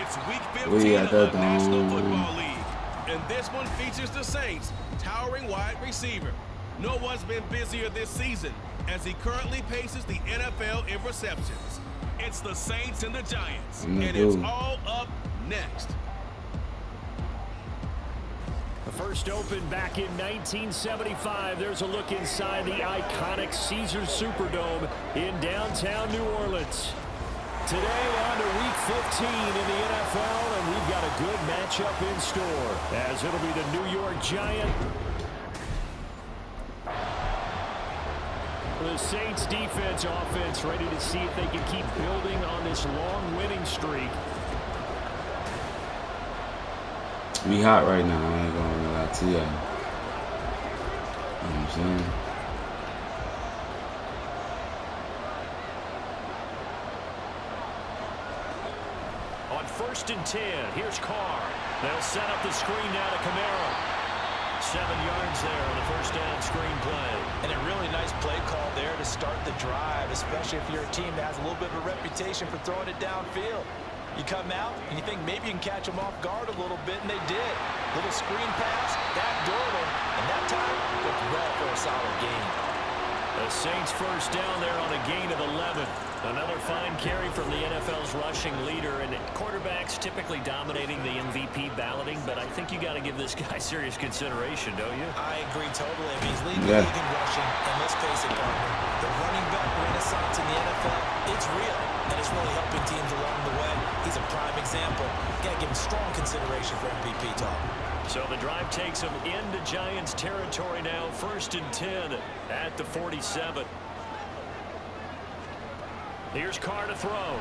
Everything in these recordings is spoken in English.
It's week 15 We of at the the National dome. Football League. And this one features the Saints' towering wide receiver. No one's been busier this season as he currently paces the NFL in receptions. It's the Saints and the Giants, and it's all up next. The first opened back in 1975. There's a look inside the iconic Caesars Superdome in downtown New Orleans. Today on to week 15 in the NFL, and we've got a good matchup in store, as it'll be the New York Giants. The Saints defense, offense ready to see if they can keep building on this long winning streak. We hot right now, I ain't gonna lie to you. You know what I'm saying? On 1st and 10, here's Carr. They'll set up the screen now to Kamara. 7 yards there on the first down screen play. And a really nice play call there to start the drive, especially if you're a team that has a little bit of a reputation for throwing it downfield. You come out and you think maybe you can catch them off guard a little bit, and they did. Little screen pass, backdoor them, and that time looked well for a solid gain. The Saints first down there on a gain of 11. Another fine carry from the NFL's rushing leader, and quarterbacks typically dominating the MVP balloting, but I think you got to give this guy serious consideration, don't you? I agree totally. I mean, he's leading the league in rushing, and let's face it, partner, the running back renaissance in the NFL, it's real, and it's really helping teams along the way. He's a prime example. Got to give him strong consideration for MVP talk. So the drive takes him into Giants territory now, 1st and 10 at the 47. Here's Carr to throw.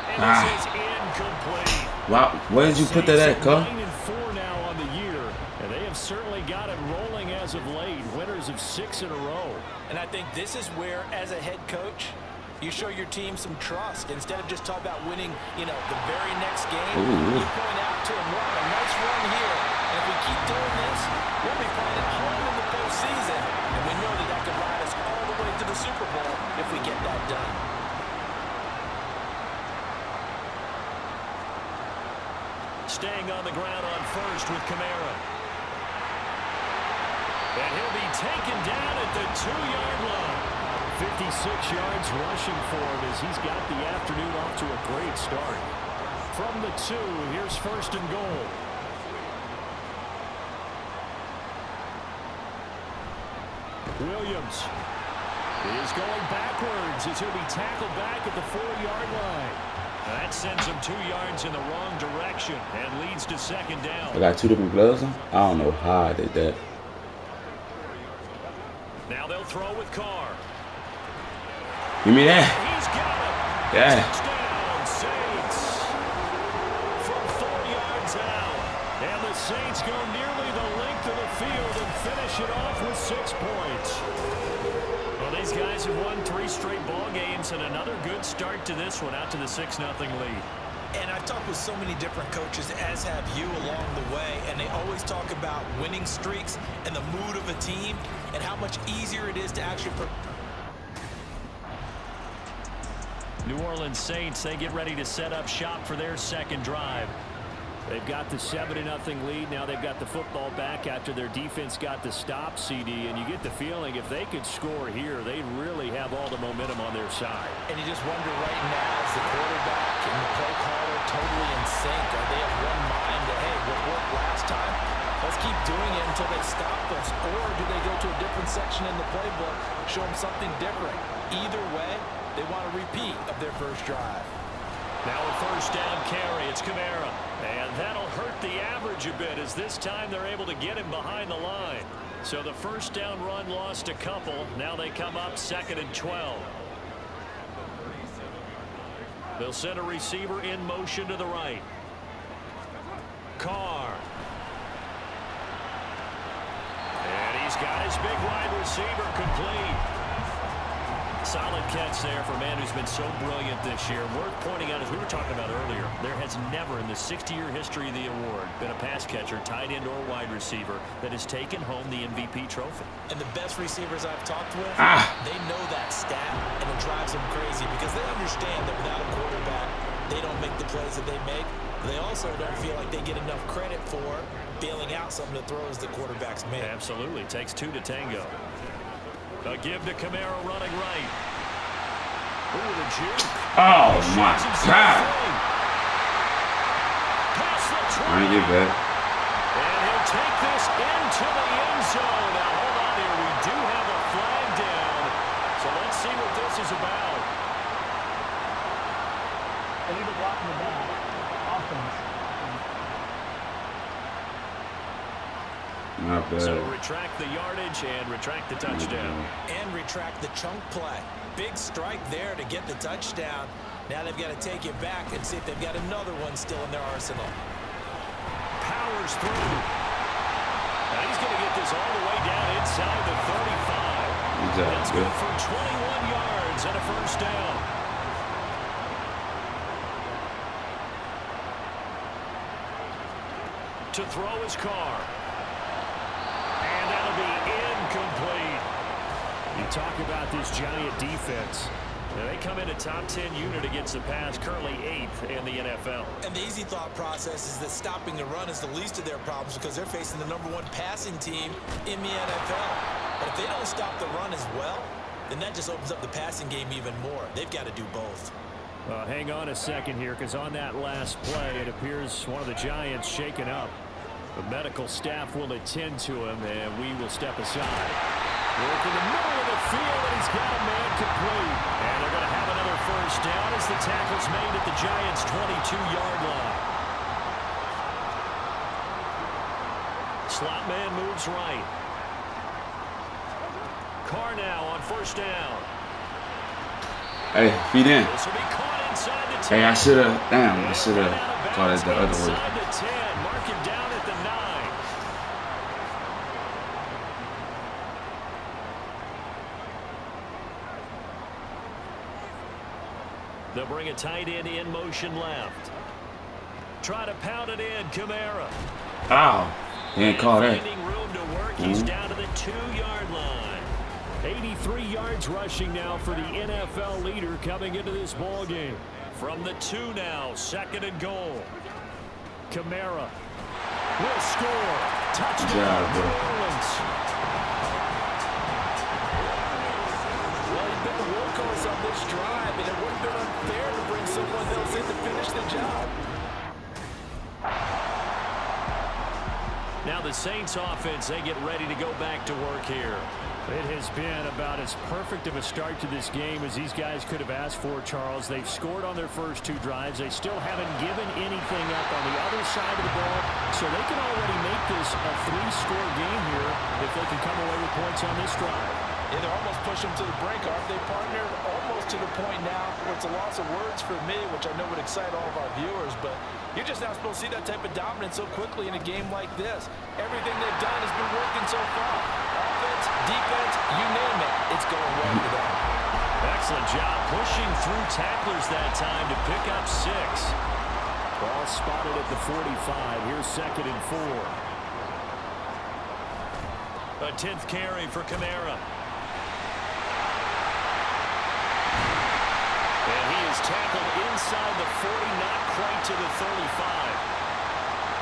And this is incomplete. Wow, where did you put that at, Carl? 9-4 now on the year, and they have certainly got it rolling as of late. Winners of 6 in a row. And I think this is where, as a head coach, you show your team some trust. Instead of just talking about winning, the very next game, you point out to them, wow, a nice run here. And if we keep doing this, we'll be playing at home in the postseason. And we know that could ride us all the way to the Super Bowl if we get that done. Staying on the ground on first with Kamara. And he'll be taken down at the 2-yard line. 56 yards rushing for him as he's got the afternoon off to a great start. From the 2, here's 1st and goal. Williams is going backwards as he'll be tackled back at the 4-yard line. That sends him 2 yards in the wrong direction and leads to 2nd down. I got 2 different gloves on. I don't know how I did that. Now they'll throw with Carr. Give me that. He's got it. Yeah. Touchdown, Saints. From 4 yards out. And the Saints go nearly the length of the field and finish it off with 6 points. Well, these guys have won 3 straight ball games and another good start to this one out to the 6-0 lead. And I've talked with so many different coaches, as have you, along the way, and they always talk about winning streaks and the mood of a team and how much easier it is to actually New Orleans Saints, they get ready to set up shop for their 2nd drive. They've got the 7-0 lead. Now they've got the football back after their defense got the stop, CD. And you get the feeling if they could score here, they really have all the momentum on their side. And you just wonder right now, is the quarterback and the play caller totally in sync? Are they of one mind that, hey, what worked last time? Let's keep doing it until they stop us. Or do they go to a different section in the playbook, show them something different? Either way, they want a repeat of their first drive. Now a 1st down carry. It's Kamara. And that'll hurt the average a bit as this time they're able to get him behind the line. So the 1st down run lost a couple. Now they come up 2nd and 12. They'll send a receiver in motion to the right. Carr. And he's got his big wide receiver complete. Solid catch there for a man who's been so brilliant this year. Worth pointing out, as we were talking about earlier, there has never in the 60-year history of the award been a pass catcher, tight end, or wide receiver that has taken home the MVP trophy. And the best receivers I've talked with, they know that stat, and it drives them crazy because they understand that without a quarterback, they don't make the plays that they make. They also don't feel like they get enough credit for bailing out some of the throws the quarterbacks make. Absolutely. Takes two to tango. A give to Kamara running right. Ooh, the juke. Oh, my God. I ain't get back. And he'll take this into the end zone. Now, hold on here. We do have a flag down. So let's see what this is about. Illegal block in the back. Offense. Not bad. So retract the yardage and retract the touchdown. And retract the chunk play. Big strike there to get the touchdown. Now they've got to take it back and see if they've got another one still in their arsenal. Powers through. Now he's going to get this all the way down inside the 35. That's good for 21 yards and a first down. To throw his car. And that'll be incomplete. You talk about this Giant defense. Now they come in a top 10 unit against the pass, currently 8th in the NFL. And the easy thought process is that stopping the run is the least of their problems because they're facing the #1 passing team in the NFL. But if they don't stop the run as well, then that just opens up the passing game even more. They've got to do both. Hang on a second here, because on that last play, it appears one of the Giants shaken up. The medical staff will attend to him, and we will step aside. Work in the middle of the field, and he's got a man complete. And they're going to have another first down as the tackle's made at the Giants' 22-yard line. Slot man moves right. Carr now on first down. Hey, feed in. This will be caught inside the 10. Hey, I should have caught it the other way. Inside the 10, mark him down at the 9. They'll bring a tight end in motion left. Try to pound it in, Kamara. Ow. He ain't call that. Finding room to work, he's down to the 2-yard line. 83 yards rushing now for the NFL leader coming into this ball game. From the 2 now, 2nd and goal. Kamara will score. Touchdown, New Orleans. Well, he's been the workhorse on this drive, and it would have been unfair to bring someone else in to finish the job. Now the Saints offense, they get ready to go back to work here. It has been about as perfect of a start to this game as these guys could have asked for, Charles. They've scored on their first 2 drives. They still haven't given anything up on the other side of the ball, so they can already make this a 3-score game here if they can come away with points on this drive. Yeah, they're almost pushing them to the brink, aren't they, partner? Almost to the point now where it's a loss of words for me, which I know would excite all of our viewers, but you're just not supposed to see that type of dominance so quickly in a game like this. Everything they've done has been working so far. Offense, defense, you name it, it's going well for them. Excellent job pushing through tacklers that time to pick up 6. Ball spotted at the 45. Here's 2nd and 4. A 10th carry for Kamara. And he is tackled inside the 40, not quite to the 35.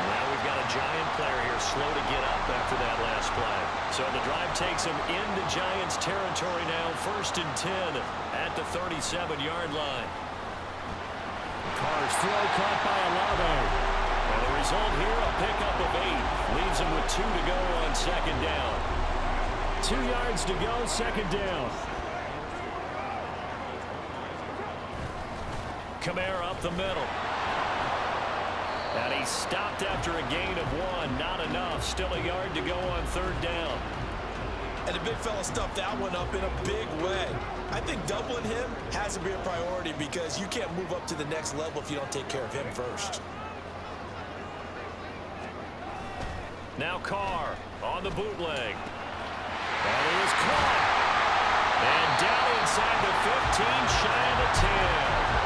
Now we've got a Giant player here slow to get up after that last play. So the drive takes him into Giants territory now. 1st and 10 at the 37-yard line. Carr's throw caught by Olave. And the result here, a pickup of 8. Leaves him with 2 to go on 2nd down. 2 yards to go, 2nd down. Kamara up the middle. And he stopped after a gain of 1. Not enough. Still a yard to go on 3rd down. And the big fella stuffed that one up in a big way. I think doubling him has to be a priority because you can't move up to the next level if you don't take care of him first. Now Carr on the bootleg. And he is caught. And down inside the 15, shy of the 10.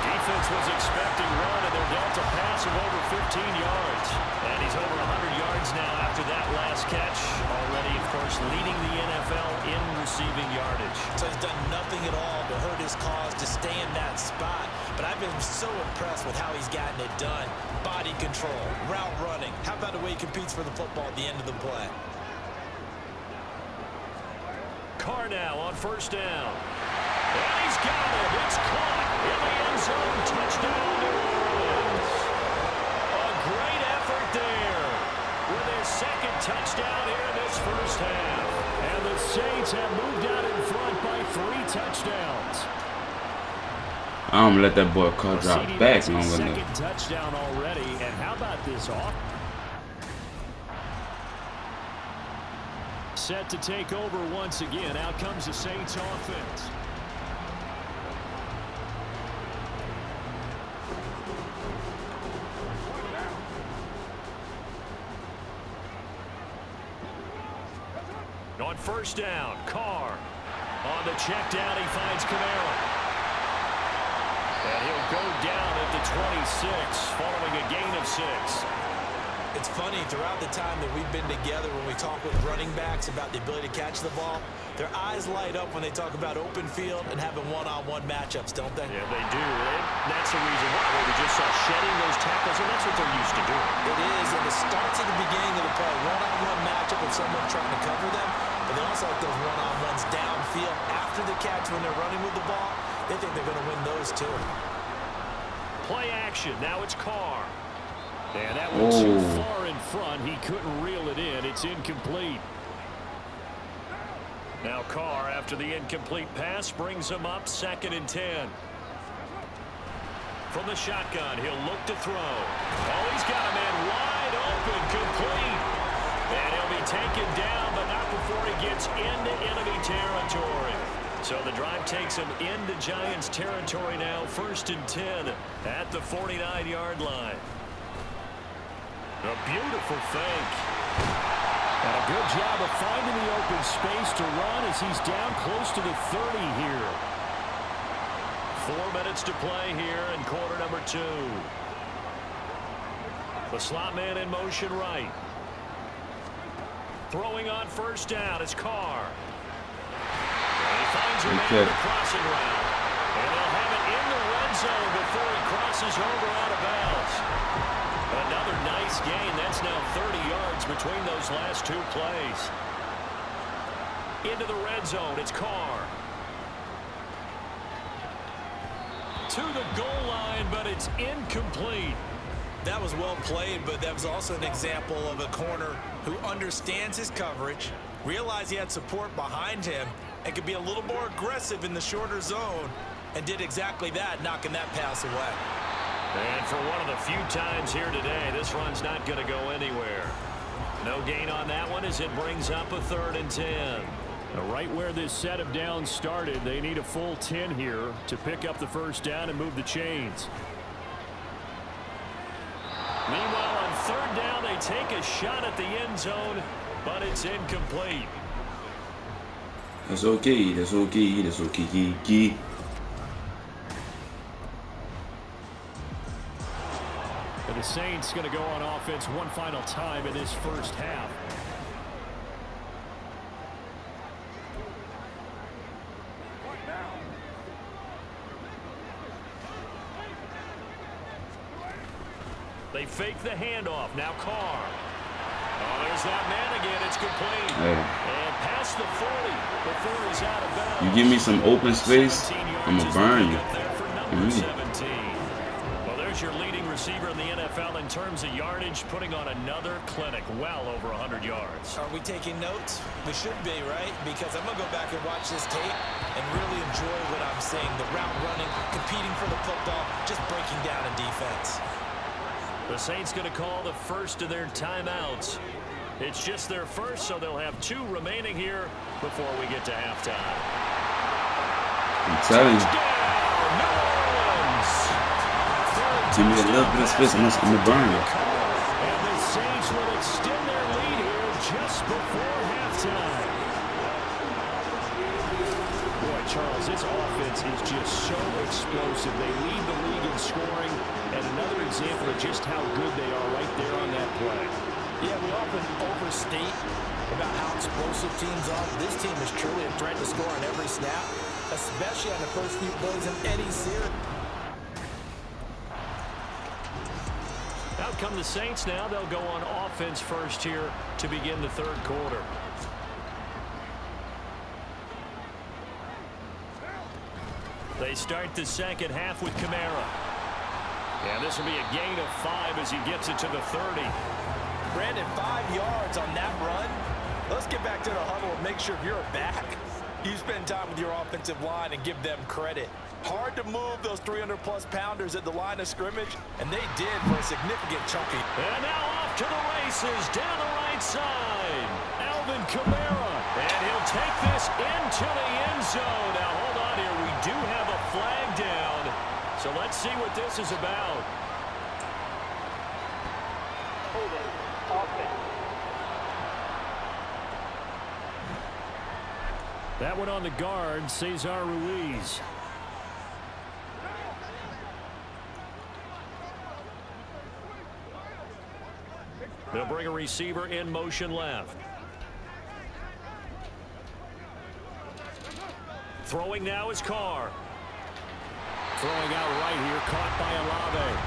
Defense was expecting run, and they're were dealt a pass of over 15 yards. And he's over 100 yards now after that last catch. Already, of course, leading the NFL in receiving yardage. So he's done nothing at all to hurt his cause to stay in that spot. But I've been so impressed with how he's gotten it done. Body control, route running. How about the way he competes for the football at the end of the play? Carr now on first down. And he's got it. It's caught in the end zone. Touchdown, New Orleans. A great effort there with his second touchdown here in this first half. And the Saints have moved out in front by 3 touchdowns. I'm gonna let that boy Carr drop back long enough. Second touchdown already. And how about this off? Set to take over once again. Out comes the Saints offense. On first down, Carr. On the check down, he finds Kamara. And he'll go down at the 26, following a gain of 6. It's funny, throughout the time that we've been together, when we talk with running backs about the ability to catch the ball, their eyes light up when they talk about open field and having one-on-one matchups, don't they? Yeah, they do. And that's the reason why we just saw shedding those tackles, and that's what they're used to doing. It is, and it starts at the beginning of the play. One-on-one matchup with someone trying to cover them, but they also like those one-on-ones downfield after the catch when they're running with the ball. They think they're going to win those too. Play action. Now it's Carr. And that was too far in front. He couldn't reel it in. It's incomplete. Now Carr, after the incomplete pass, brings him up 2nd and 10. From the shotgun, he'll look to throw. Oh, he's got a man wide open, complete. And he'll be taken down, but not before he gets into enemy territory. So the drive takes him into Giants territory now. 1st and 10 at the 49-yard line. A beautiful fake. And a good job of finding the open space to run as he's down close to the 30 here. 4 minutes to play here in quarter number 2. The slot man in motion right. Throwing on first down is Carr. And he finds a man in the crossing route. And they'll have it in the red zone before he crosses over out of bounds. Another nice gain. That's now 30 yards between those last 2 plays. Into the red zone. It's Carr. To the goal line, but it's incomplete. That was well played, but that was also an example of a corner who understands his coverage, realized he had support behind him, and could be a little more aggressive in the shorter zone, and did exactly that, knocking that pass away. And for one of the few times here today, this run's not going to go anywhere. No gain on that one as it brings up a 3rd and 10. Right where this set of downs started, they need a full 10 here to pick up the first down and move the chains. Meanwhile, on 3rd down, they take a shot at the end zone, but it's incomplete. That's okay. That's okay. That's okay. The Saints going to go on offense one final time in this first half. They fake the handoff. Now Carr. Oh, there's that man again. It's complete. Hey. And past the 40 before he's out of bounds. You give me some open space, I'm going to burn you. Number 17. Well, there's your leading receiver in the NFL in terms of yardage, putting on another clinic, well over 100 yards. Are we taking notes? We should be, right? Because I'm going to go back and watch this tape and really enjoy what I'm seeing. The route running, competing for the football, just breaking down in defense. The Saints going to call the first of their timeouts. It's just their first, so they'll have 2 remaining here before we get to halftime. I'm telling you. Give me a little bit of space, I'm going to burn you. And the Saints will extend their lead here just before halftime. Boy, Charles, this offense is just so explosive. They lead the league in scoring, and another example of just how good they are right there on that play. Yeah, we often overstate about how explosive teams are. This team is truly a threat to score on every snap, especially on the first few plays in any series. Out come the Saints now. They'll go on offense first here to begin the third quarter. They start the second half with Kamara. And this will be a gain of 5 as he gets it to the 30. Brandon, 5 yards on that run. Let's get back to the huddle and make sure if you're a back, you spend time with your offensive line and give them credit. Hard to move those 300-plus pounders at the line of scrimmage, and they did for a significant chunky. And now off to the races down the right side. Alvin Kamara. And he'll take this into the end zone. Now hold on here. We do have a flag down. So let's see what this is about. That one on the guard, Cesar Ruiz. They'll bring a receiver in motion left. Throwing now is Carr. Throwing out right here, caught by Olave.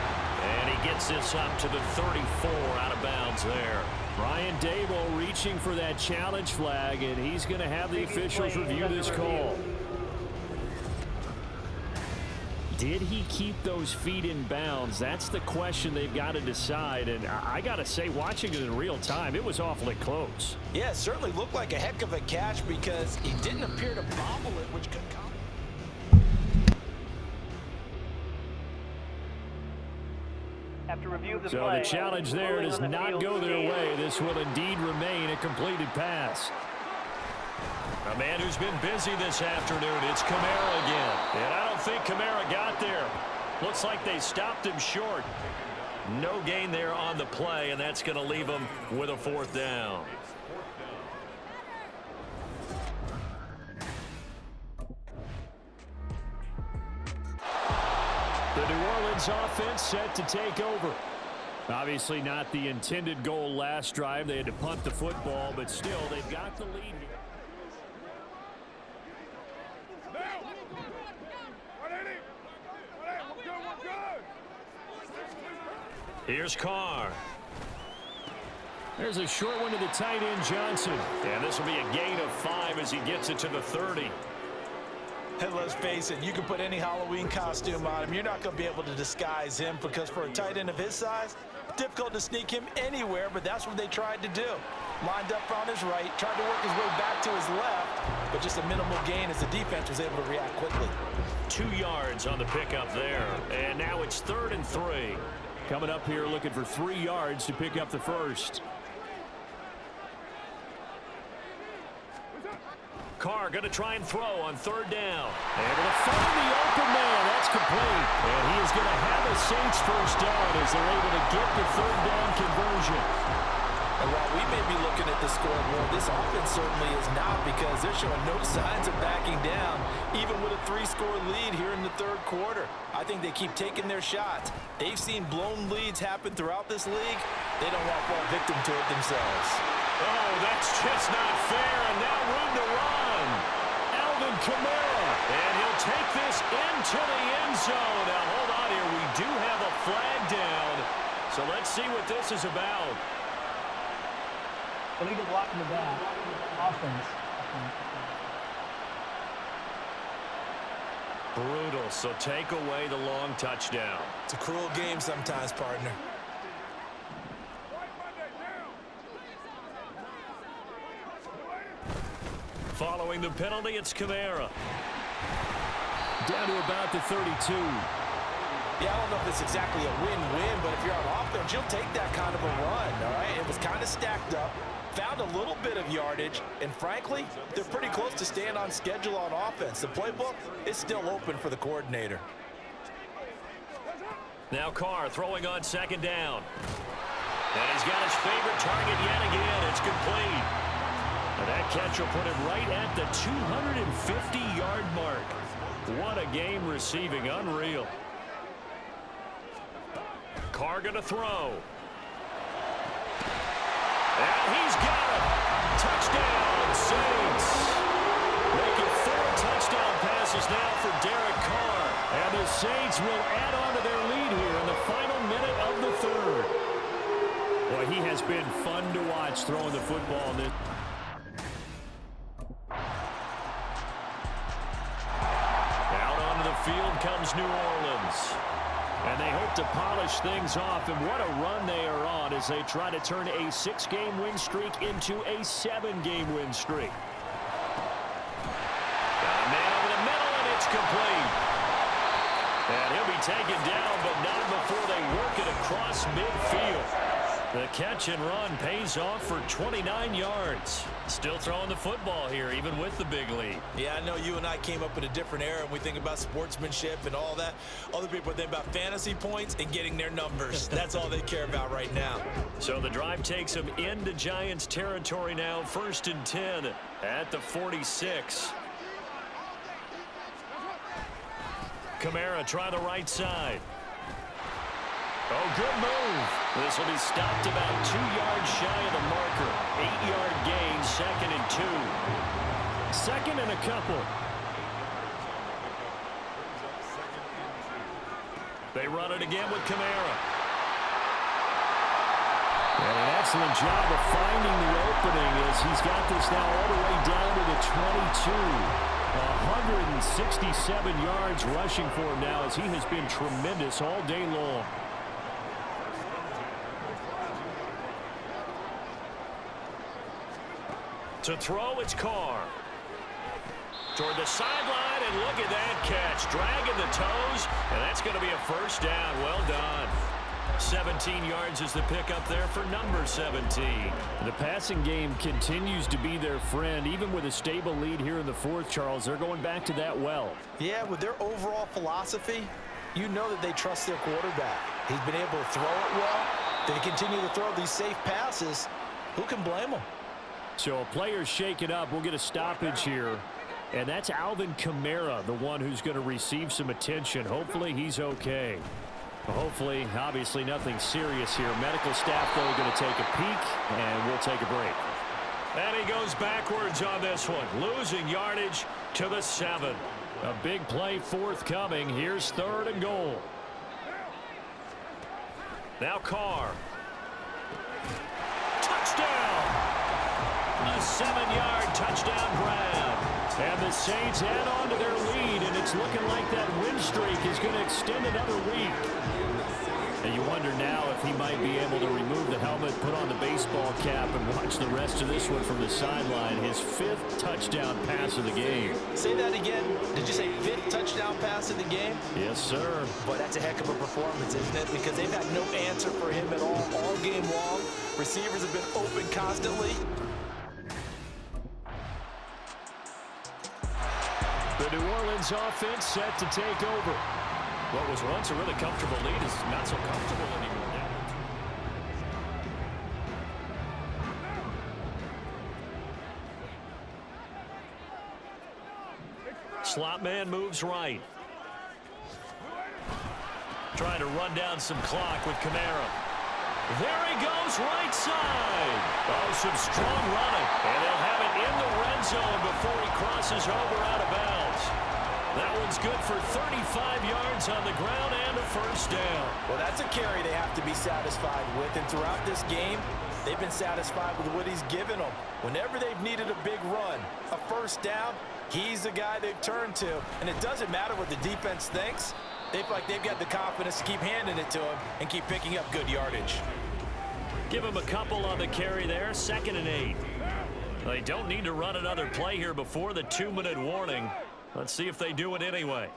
And he gets this up to the 34, out of bounds there. Brian Daboll reaching for that challenge flag, and he's going to have the officials review this call. Did he keep those feet in bounds? That's the question they've got to decide. And I got to say, watching it in real time, it was awfully close. Yeah, it certainly looked like a heck of a catch because he didn't appear to bobble it, which could come. So the challenge there does not go their way. This will indeed remain a completed pass. A man who's been busy this afternoon, it's Kamara again. And I don't think Kamara got there. Looks like they stopped him short. No gain there on the play, and that's going to leave him with a 4th down. The New Orleans offense set to take over. Obviously not the intended goal last drive. They had to punt the football, but still they've got the lead here. Here's Carr. There's a short one to the tight end, Johnson. And this will be a gain of 5 as he gets it to the 30. And let's face it, you can put any Halloween costume on him. You're not going to be able to disguise him because for a tight end of his size, difficult to sneak him anywhere, but that's what they tried to do. Lined up on his right, tried to work his way back to his left, but just a minimal gain as the defense was able to react quickly. 2 yards on the pickup there. And now it's 3rd and 3. Coming up here looking for 3 yards to pick up the first. Carr going to try and throw on 3rd down. Able to find the open man. That's complete. And he is going to have a Saints first down as they're able to get the 3rd down conversion. And while we may be looking at the scoreboard, this offense certainly is not because they're showing no signs of backing down, even with a 3-score lead here in the 3rd quarter. I think they keep taking their shots. They've seen blown leads happen throughout this league. They don't want to fall victim to it themselves. Oh, that's just not fair, and now room to run. Alvin Kamara, and he'll take this into the end zone. Now, hold on here. We do have a flag down, so let's see what this is about. Illegal block in the back. Offense. Brutal, so take away the long touchdown. It's a cruel game sometimes, partner. Following the penalty, it's Kamara. Down to about the 32. Yeah, I don't know if it's exactly a win-win, but if you're on offense, you'll take that kind of a run, all right? It was kind of stacked up, found a little bit of yardage, and frankly, they're pretty close to staying on schedule on offense. The playbook is still open for the coordinator. Now Carr throwing on 2nd down. And he's got his favorite target yet again. It's complete. And that catch will put him right at the 250-yard mark. What a game receiving. Unreal. Carr going to throw. And he's got it. Touchdown, Saints. Making 4 touchdown passes now for Derek Carr. And the Saints will add on to their lead here in the final minute of the third. Boy, he has been fun to watch throwing the football. Out onto the field comes New Orleans. And they hope to polish things off, and what a run they are on as they try to turn a 6-game win streak into a 7-game win streak. Got a man over the middle, and it's complete. And he'll be taken down, but not before they work it across midfield. The catch and run pays off for 29 yards. Still throwing the football here, even with the big lead. Yeah, I know you and I came up in a different era, and we think about sportsmanship and all that. Other people think about fantasy points and getting their numbers. That's all they care about right now. So the drive takes them into Giants territory now. 1st and 10 at the 46. Kamara try the right side. Oh, good move. This will be stopped about 2 yards shy of the marker. 8-yard gain, 2nd and 2. 2nd and a couple. They run it again with Kamara. And an excellent job of finding the opening as he's got this now all the way down to the 22. 167 yards rushing for him now as he has been tremendous all day long. To throw, it's Carr. Toward the sideline, and look at that catch. Dragging the toes, and that's going to be a first down. Well done. 17 yards is the pickup there for number 17. The passing game continues to be their friend. Even with a stable lead here in the 4th, Charles, they're going back to that well. Yeah, with their overall philosophy, you know that they trust their quarterback. He's been able to throw it well. They continue to throw these safe passes. Who can blame them? So a player's shaken up. We'll get a stoppage here. And that's Alvin Kamara, the one who's going to receive some attention. Hopefully he's okay. Hopefully, obviously nothing serious here. Medical staff, though, going to take a peek, and we'll take a break. And he goes backwards on this one, losing yardage to the 7. A big play forthcoming. Here's 3rd and goal. Now Carr. Touchdown! A 7-yard touchdown grab. And the Saints add on to their lead, and it's looking like that win streak is going to extend another week. And you wonder now if he might be able to remove the helmet, put on the baseball cap, and watch the rest of this one from the sideline. His 5th touchdown pass of the game. Say that again. Did you say 5th touchdown pass of the game? Yes, sir. Boy, that's a heck of a performance, isn't it? Because they've had no answer for him at all game long. Receivers have been open constantly. The New Orleans offense set to take over. What was once a really comfortable lead is not so comfortable anymore now. Slot man moves right. Trying to run down some clock with Kamara. There he goes, right side. Oh, some strong running. And they'll have it in the red zone before he crosses over out of bounds. That one's good for 35 yards on the ground and a first down. Well, that's a carry they have to be satisfied with. And throughout this game, they've been satisfied with what he's given them. Whenever they've needed a big run, a first down, he's the guy they've turned to. And it doesn't matter what the defense thinks. They feel like they've got the confidence to keep handing it to him and keep picking up good yardage. Give him a couple on the carry there. 2nd and 8. They don't need to run another play here before the 2-minute warning. Let's see if they do it anyway.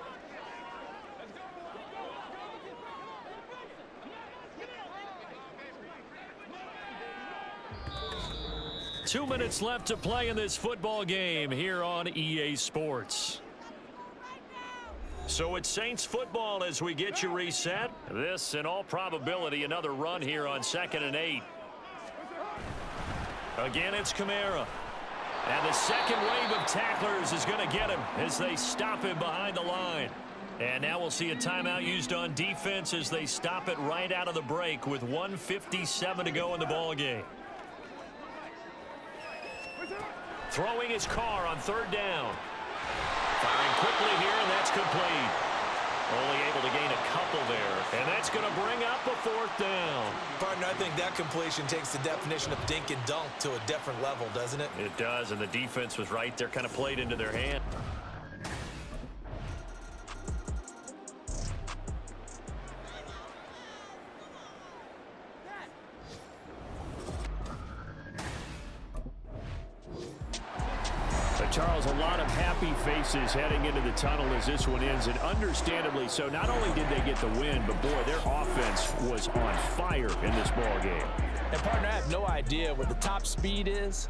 Two minutes left to play in this football game here on EA Sports. So it's Saints football as we get you reset. This, in all probability, another run here on 2nd and 8. Again, it's Kamara. And the second wave of tacklers is going to get him as they stop him behind the line. And now we'll see a timeout used on defense as they stop it right out of the break with 1:57 to go in the ball game. Throwing his car on 3rd down. Firing quickly here, and that's complete. Only able to gain a couple there, and that's going to bring up a 4th down. Partner, I think that completion takes the definition of dink and dunk to a different level, doesn't it? It does, and the defense was right there, kind of played into their hand. Charles, a lot of happy faces heading into the tunnel as this one ends, and understandably so. Not only did they get the win, but boy, their offense was on fire in this ball game. And partner, I have no idea what the top speed is.